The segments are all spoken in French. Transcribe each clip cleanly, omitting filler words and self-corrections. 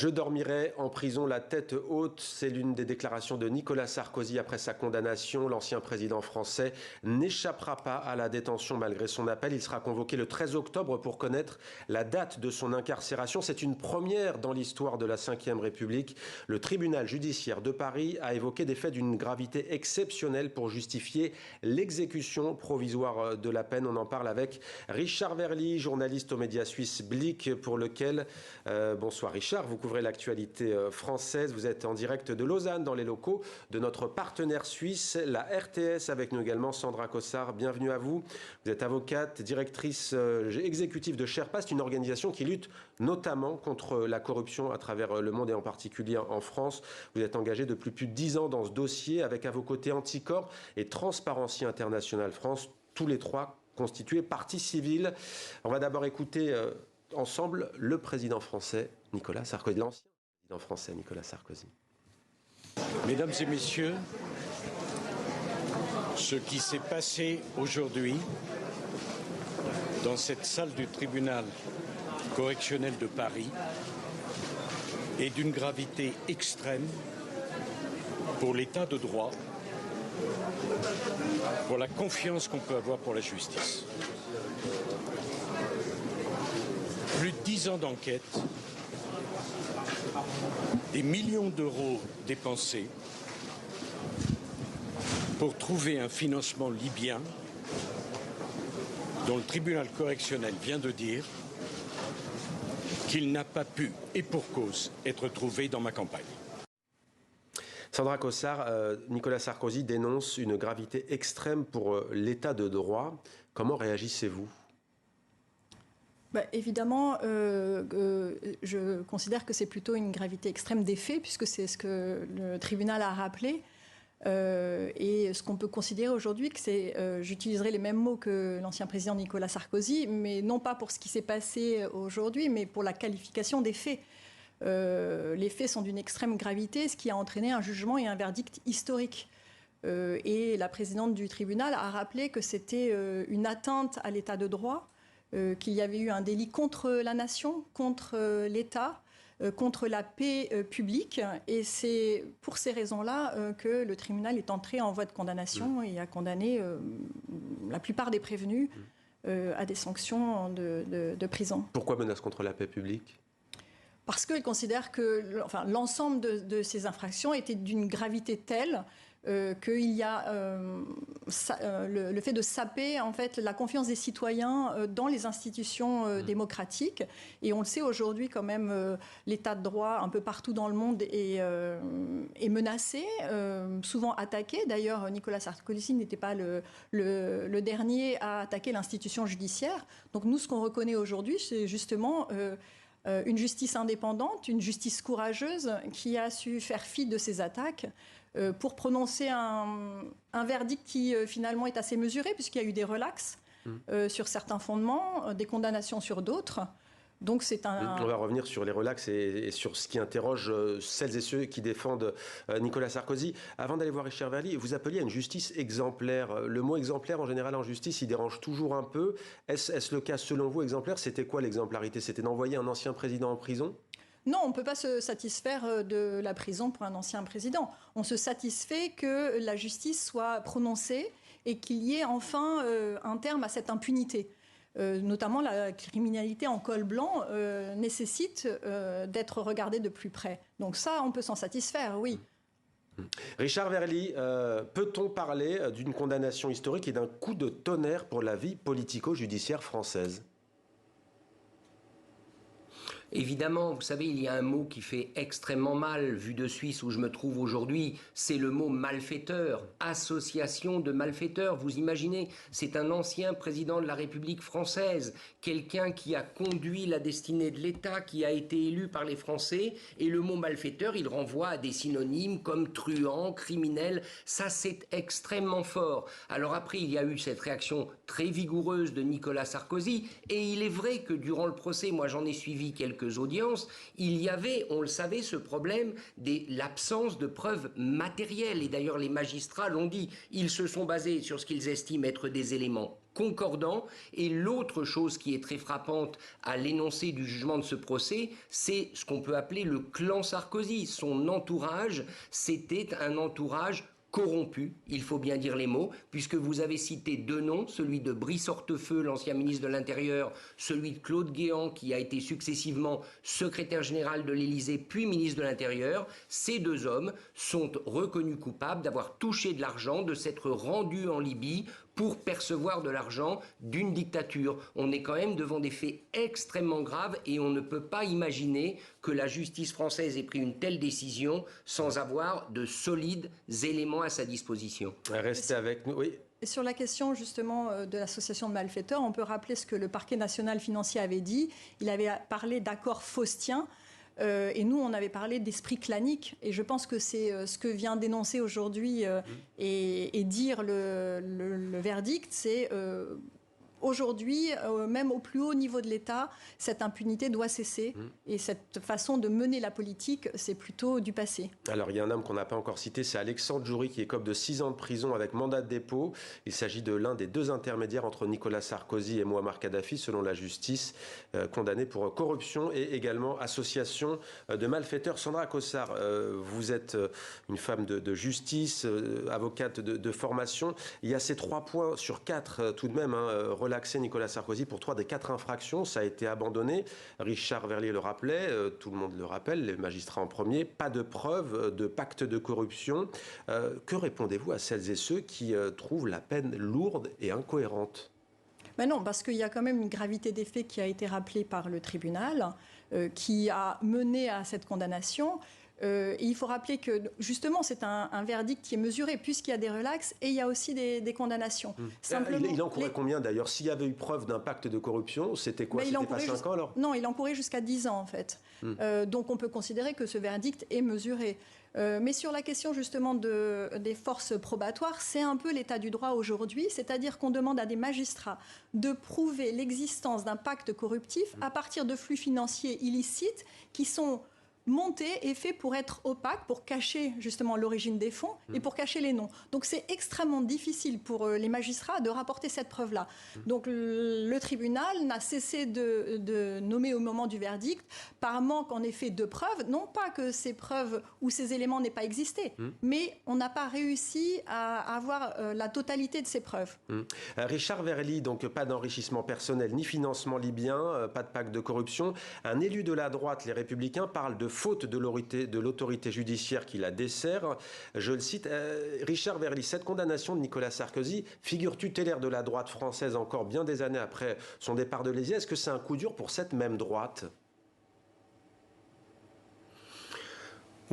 Je dormirai en prison la tête haute. C'est l'une des déclarations de Nicolas Sarkozy après sa condamnation. L'ancien président français n'échappera pas à la détention malgré son appel. Il sera convoqué le 13 octobre pour connaître la date de son incarcération. C'est une première dans l'histoire de la Ve République. Le tribunal judiciaire de Paris a évoqué des faits d'une gravité exceptionnelle pour justifier l'exécution provisoire de la peine. On en parle avec Richard Verly, journaliste aux médias suisses Blick, pour lequel... bonsoir Richard, vous couvrez l'actualité française. Vous êtes en direct de Lausanne, dans les locaux de notre partenaire suisse, la RTS. Avec nous également Sandra Cossard, bienvenue à vous. Vous êtes avocate, directrice exécutive de Sherpa, une organisation qui lutte notamment contre la corruption à travers le monde et en particulier en France. Vous êtes engagée depuis plus de 10 ans dans ce dossier avec à vos côtés Anticorps et Transparency International France, tous les trois constitués partie civile. On va d'abord écouter ensemble le président français Nicolas Sarkozy, l'ancien président français Nicolas Sarkozy. Mesdames et messieurs, ce qui s'est passé aujourd'hui dans cette salle du tribunal correctionnel de Paris est d'une gravité extrême pour l'état de droit, pour la confiance qu'on peut avoir pour la justice. Plus de 10 ans d'enquête, des millions d'euros dépensés pour trouver un financement libyen dont le tribunal correctionnel vient de dire qu'il n'a pas pu, et pour cause, être trouvé dans ma campagne. Sandra Cossard, Nicolas Sarkozy dénonce une gravité extrême pour l'état de droit. Comment réagissez-vous ? Évidemment, je considère que c'est plutôt une gravité extrême des faits, puisque c'est ce que le tribunal a rappelé. Et ce qu'on peut considérer aujourd'hui, que c'est, j'utiliserai les mêmes mots que l'ancien président Nicolas Sarkozy, mais non pas pour ce qui s'est passé aujourd'hui, mais pour la qualification des faits. Les faits sont d'une extrême gravité, ce qui a entraîné un jugement et un verdict historique. Et la présidente du tribunal a rappelé que c'était une atteinte à l'état de droit, qu'il y avait eu un délit contre la nation, contre l'État, contre la paix publique. Et c'est pour ces raisons-là que le tribunal est entré en voie de condamnation et a condamné la plupart des prévenus à des sanctions de prison. Pourquoi menace contre la paix publique ? Parce qu'il considère que l'ensemble de ces infractions était d'une gravité telle qu'il y a le fait de saper en fait la confiance des citoyens dans les institutions démocratiques. Et on le sait aujourd'hui quand même, l'état de droit un peu partout dans le monde est menacé, souvent attaqué. D'ailleurs, Nicolas Sarkozy n'était pas le dernier à attaquer l'institution judiciaire. Donc nous, ce qu'on reconnaît aujourd'hui, c'est justement... une justice indépendante, une justice courageuse qui a su faire fi de ces attaques pour prononcer un verdict qui finalement est assez mesuré puisqu'il y a eu des relaxes sur certains fondements, des condamnations sur d'autres. Donc c'est On va revenir sur les relax et sur ce qui interroge celles et ceux qui défendent Nicolas Sarkozy. Avant d'aller voir Richard Verly, vous appeliez à une justice exemplaire. Le mot exemplaire, en général, en justice, il dérange toujours un peu. Est-ce le cas, selon vous, exemplaire ? C'était quoi l'exemplarité ? C'était d'envoyer un ancien président en prison ? Non, on ne peut pas se satisfaire de la prison pour un ancien président. On se satisfait que la justice soit prononcée et qu'il y ait enfin un terme à cette impunité. Notamment la criminalité en col blanc nécessite d'être regardée de plus près. Donc ça, on peut s'en satisfaire, oui. Richard Verly, peut-on parler d'une condamnation historique et d'un coup de tonnerre pour la vie politico-judiciaire française ? Évidemment, vous savez, il y a un mot qui fait extrêmement mal, vu de Suisse où je me trouve aujourd'hui, c'est le mot malfaiteur, association de malfaiteurs. Vous imaginez, c'est un ancien président de la République française, quelqu'un qui a conduit la destinée de l'État, qui a été élu par les Français, et le mot malfaiteur, il renvoie à des synonymes comme truand, criminel, ça c'est extrêmement fort. Alors après, il y a eu cette réaction très vigoureuse de Nicolas Sarkozy, et il est vrai que durant le procès, moi j'en ai suivi quelques audiences, il y avait, on le savait, ce problème de l'absence de preuves matérielles. Et d'ailleurs, les magistrats l'ont dit, ils se sont basés sur ce qu'ils estiment être des éléments concordants. Et l'autre chose qui est très frappante à l'énoncé du jugement de ce procès, c'est ce qu'on peut appeler le clan Sarkozy. Son entourage, c'était un entourage corrompu, il faut bien dire les mots, puisque vous avez cité deux noms, celui de Brice Hortefeux, l'ancien ministre de l'Intérieur, celui de Claude Guéant, qui a été successivement secrétaire général de l'Élysée, puis ministre de l'Intérieur. Ces deux hommes sont reconnus coupables d'avoir touché de l'argent, de s'être rendus en Libye pour percevoir de l'argent d'une dictature. On est quand même devant des faits extrêmement graves et on ne peut pas imaginer que la justice française ait pris une telle décision sans avoir de solides éléments à sa disposition. Restez avec nous, oui. Et sur la question justement de l'association de malfaiteurs, on peut rappeler ce que le parquet national financier avait dit. Il avait parlé d'accord faustien. Et nous, on avait parlé d'esprit clanique. Et je pense que c'est ce que vient d'énoncer aujourd'hui et dire le verdict, c'est aujourd'hui, même au plus haut niveau de l'État, cette impunité doit cesser. Et cette façon de mener la politique, c'est plutôt du passé. Alors, il y a un homme qu'on n'a pas encore cité, c'est Alexandre Djouri, qui écope de 6 ans de prison avec mandat de dépôt. Il s'agit de l'un des deux intermédiaires entre Nicolas Sarkozy et Mouammar Kadhafi, selon la justice, condamné pour corruption et également association de malfaiteurs. Sandra Cossard, vous êtes une femme de justice, avocate de formation. Il y a ces 3 points sur 4 tout de même, relaxé Nicolas Sarkozy pour 3 des 4 infractions. Ça a été abandonné. Richard Verlier le rappelait, tout le monde le rappelle, les magistrats en premier. Pas de preuve de pacte de corruption. Que répondez-vous à celles et ceux qui trouvent la peine lourde et incohérente ? Ben non, parce qu'il y a quand même une gravité des faits qui a été rappelée par le tribunal, qui a mené à cette condamnation. Et il faut rappeler que, justement, c'est un verdict qui est mesuré, puisqu'il y a des relax et il y a aussi des condamnations. Simplement, il encourait combien, d'ailleurs? S'il y avait eu preuve d'un pacte de corruption, c'était quoi? C'était pas 5 ans, alors? Non, il encourait jusqu'à 10 ans, en fait. Donc on peut considérer que ce verdict est mesuré. Mais sur la question, justement, des forces probatoires, c'est un peu l'état du droit aujourd'hui, c'est-à-dire qu'on demande à des magistrats de prouver l'existence d'un pacte corruptif à partir de flux financiers illicites qui sont monté et fait pour être opaque, pour cacher justement l'origine des fonds et pour cacher les noms. Donc c'est extrêmement difficile pour les magistrats de rapporter cette preuve-là. Donc le tribunal n'a cessé de nommer au moment du verdict par manque en effet de preuves, non pas que ces preuves ou ces éléments n'aient pas existé, mais on n'a pas réussi à avoir la totalité de ces preuves. Richard Verlier, donc pas d'enrichissement personnel ni financement libyen, pas de pacte de corruption. Un élu de la droite, les Républicains, parle de faute de l'autorité judiciaire qui la dessert. Je le cite, Richard Verlier, cette condamnation de Nicolas Sarkozy figure tutélaire de la droite française encore bien des années après son départ de l'Élysée. Est-ce que c'est un coup dur pour cette même droite ?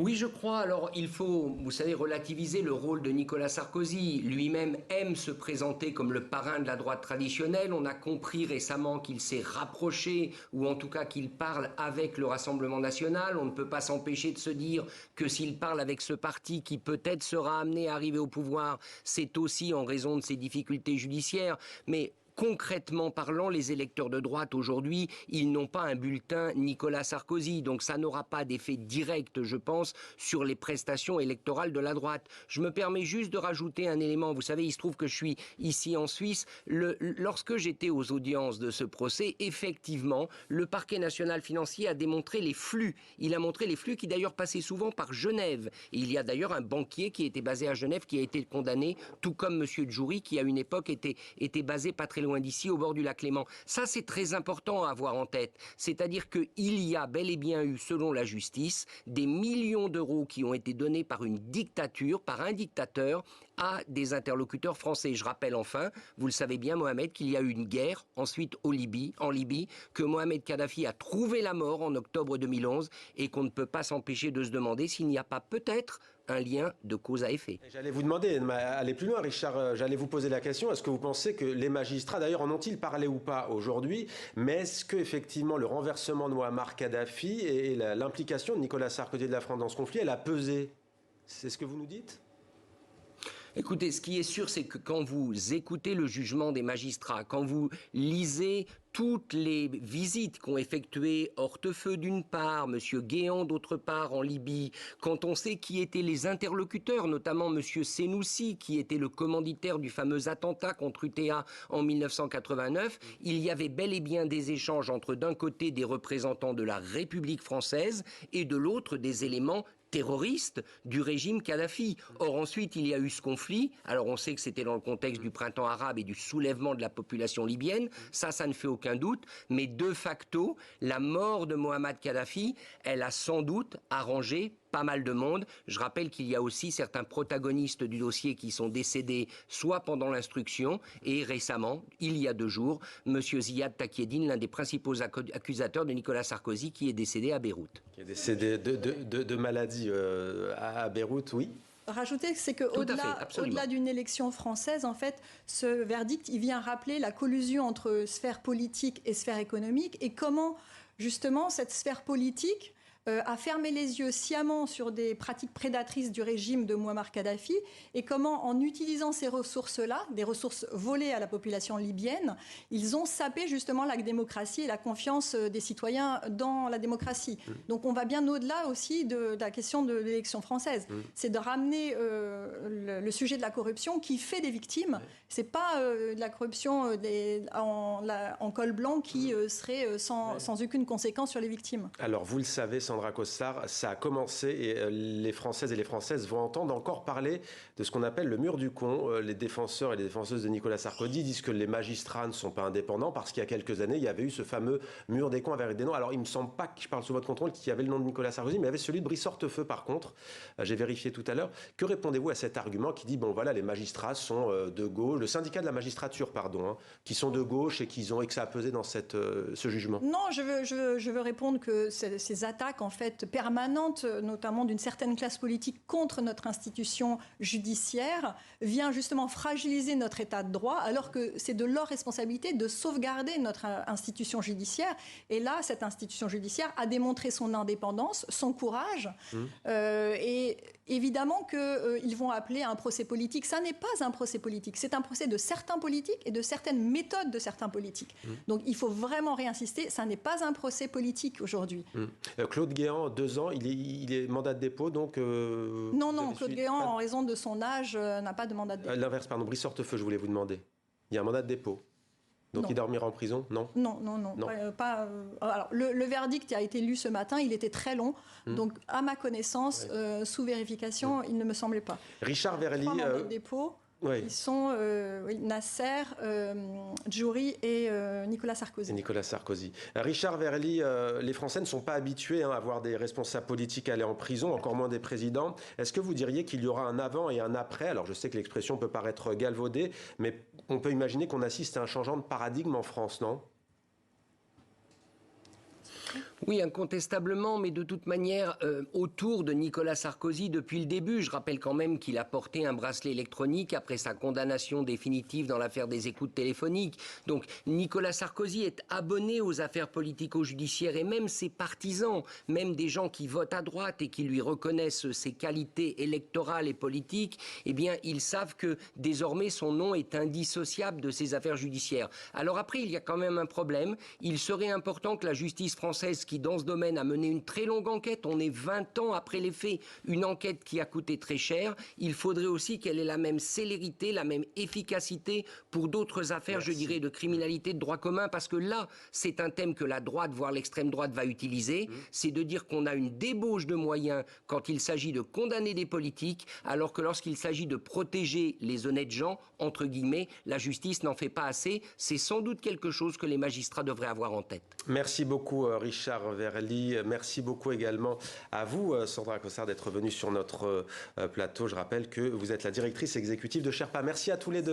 Oui, je crois. Alors, il faut, vous savez, relativiser le rôle de Nicolas Sarkozy. Lui-même aime se présenter comme le parrain de la droite traditionnelle. On a compris récemment qu'il s'est rapproché, ou en tout cas qu'il parle avec le Rassemblement national. On ne peut pas s'empêcher de se dire que s'il parle avec ce parti qui peut-être sera amené à arriver au pouvoir, c'est aussi en raison de ses difficultés judiciaires. Mais concrètement parlant, les électeurs de droite aujourd'hui, ils n'ont pas un bulletin Nicolas Sarkozy, donc ça n'aura pas d'effet direct, je pense, sur les prestations électorales de la droite. Je me permets juste de rajouter un élément. Vous savez, il se trouve que je suis ici en Suisse. Lorsque j'étais aux audiences de ce procès, effectivement, le parquet national financier a démontré les flux. Il a montré les flux qui d'ailleurs passaient souvent par Genève. Et il y a d'ailleurs un banquier qui était basé à Genève qui a été condamné, tout comme M. Djouri, qui à une époque était basé pas très loin d'ici, au bord du lac Léman. Ça, c'est très important à avoir en tête. C'est-à-dire qu'il y a bel et bien eu, selon la justice, des millions d'euros qui ont été donnés par une dictature, par un dictateur, à des interlocuteurs français. Je rappelle enfin, vous le savez bien, Mohamed, qu'il y a eu une guerre, ensuite en Libye, que Mohamed Kadhafi a trouvé la mort en octobre 2011 et qu'on ne peut pas s'empêcher de se demander s'il n'y a pas peut-être un lien de cause à effet. J'allais vous demander, aller plus loin, Richard, j'allais vous poser la question, est-ce que vous pensez que les magistrats, d'ailleurs, en ont-ils parlé ou pas aujourd'hui, mais est-ce qu'effectivement le renversement de Mouammar Kadhafi et l'implication de Nicolas Sarkozy de la France dans ce conflit, elle a pesé? C'est ce que vous nous dites? Écoutez, ce qui est sûr, c'est que quand vous écoutez le jugement des magistrats, quand vous lisez toutes les visites qu'ont effectuées Hortefeux d'une part, M. Guéant d'autre part en Libye, quand on sait qui étaient les interlocuteurs, notamment M. Senoussi, qui était le commanditaire du fameux attentat contre UTA en 1989, il y avait bel et bien des échanges entre d'un côté des représentants de la République française et de l'autre des éléments terroristes du régime Kadhafi. Or ensuite il y a eu ce conflit, alors on sait que c'était dans le contexte du printemps arabe et du soulèvement de la population libyenne, ça ne fait aucun doute, mais de facto la mort de Mohamed Kadhafi, elle a sans doute arrangé pas mal de monde. Je rappelle qu'il y a aussi certains protagonistes du dossier qui sont décédés soit pendant l'instruction et récemment, il y a 2 jours, M. Ziad Takieddine, l'un des principaux accusateurs de Nicolas Sarkozy, qui est décédé à Beyrouth. Qui est décédé de maladie à Beyrouth, oui. Rajouter, c'est qu'au-delà d'une élection française, en fait, ce verdict, il vient rappeler la collusion entre sphère politique et sphère économique et comment, justement, cette sphère politique a fermé les yeux sciemment sur des pratiques prédatrices du régime de Mouammar Kadhafi et comment, en utilisant ces ressources-là, des ressources volées à la population libyenne, ils ont sapé justement la démocratie et la confiance des citoyens dans la démocratie. Donc on va bien au-delà aussi de la question de l'élection française. C'est de ramener le sujet de la corruption qui fait des victimes. C'est pas de la corruption en col blanc qui serait sans aucune conséquence sur les victimes. Alors vous le savez, Sandra Cossard, ça a commencé et les Françaises et les Françaises vont entendre encore parler de ce qu'on appelle le mur du con. Les défenseurs et les défenseuses de Nicolas Sarkozy disent que les magistrats ne sont pas indépendants parce qu'il y a quelques années, il y avait eu ce fameux mur des cons avec des noms. Alors il ne me semble pas que je parle sous votre contrôle qu'il y avait le nom de Nicolas Sarkozy, mais il y avait celui de Brice Hortefeux par contre. J'ai vérifié tout à l'heure. Que répondez-vous à cet argument qui dit, bon voilà, les magistrats sont de gauche, le syndicat de la magistrature, pardon, qui sont de gauche et que ça a pesé dans ce jugement? Non, je veux répondre que ces attaques en fait permanentes, notamment d'une certaine classe politique contre notre institution judiciaire, vient justement fragiliser notre état de droit, alors que c'est de leur responsabilité de sauvegarder notre institution judiciaire. Et là, cette institution judiciaire a démontré son indépendance, son courage, et évidemment qu'ils vont appeler à un procès politique. Ça n'est pas un procès politique, c'est un procès de certains politiques et de certaines méthodes de certains politiques. Donc il faut vraiment réinsister, ça n'est pas un procès politique aujourd'hui. Claude Guéant, 2 ans, il est mandat de dépôt, donc... Non, Claude Guéant, en raison de son âge, n'a pas de mandat de dépôt. L'inverse, pardon, Brice Hortefeux, je voulais vous demander. Il y a un mandat de dépôt. Donc non. Il dormira en prison? Non. Non. Alors, le verdict a été lu ce matin, il était très long. Donc, à ma connaissance, sous vérification, il ne me semblait pas. Richard Verly... 3 mandats de dépôt. Oui. Ils sont Nasser, Djouri et Nicolas Sarkozy. Richard Verly, les Français ne sont pas habitués à voir des responsables politiques aller en prison, encore moins des présidents. Est-ce que vous diriez qu'il y aura un avant et un après? Alors je sais que l'expression peut paraître galvaudée, mais on peut imaginer qu'on assiste à un changement de paradigme en France, non? Oui, incontestablement, mais de toute manière, autour de Nicolas Sarkozy depuis le début, je rappelle quand même qu'il a porté un bracelet électronique après sa condamnation définitive dans l'affaire des écoutes téléphoniques. Donc Nicolas Sarkozy est abonné aux affaires politico-judiciaires et même ses partisans, même des gens qui votent à droite et qui lui reconnaissent ses qualités électorales et politiques, eh bien, ils savent que désormais son nom est indissociable de ces affaires judiciaires. Alors après, il y a quand même un problème. Il serait important que la justice française, qui dans ce domaine a mené une très longue enquête, on est 20 ans après les faits, une enquête qui a coûté très cher, il faudrait aussi qu'elle ait la même célérité, la même efficacité pour d'autres affaires, je dirais, de criminalité de droit commun, parce que là, c'est un thème que la droite, voire l'extrême droite va utiliser, c'est de dire qu'on a une débauche de moyens quand il s'agit de condamner des politiques, alors que lorsqu'il s'agit de protéger les honnêtes gens, entre guillemets, la justice n'en fait pas assez. C'est sans doute quelque chose que les magistrats devraient avoir en tête. Merci beaucoup Richard Verly. Merci beaucoup également à vous, Sandra Cossard, d'être venue sur notre plateau. Je rappelle que vous êtes la directrice exécutive de Sherpa. Merci à tous les deux.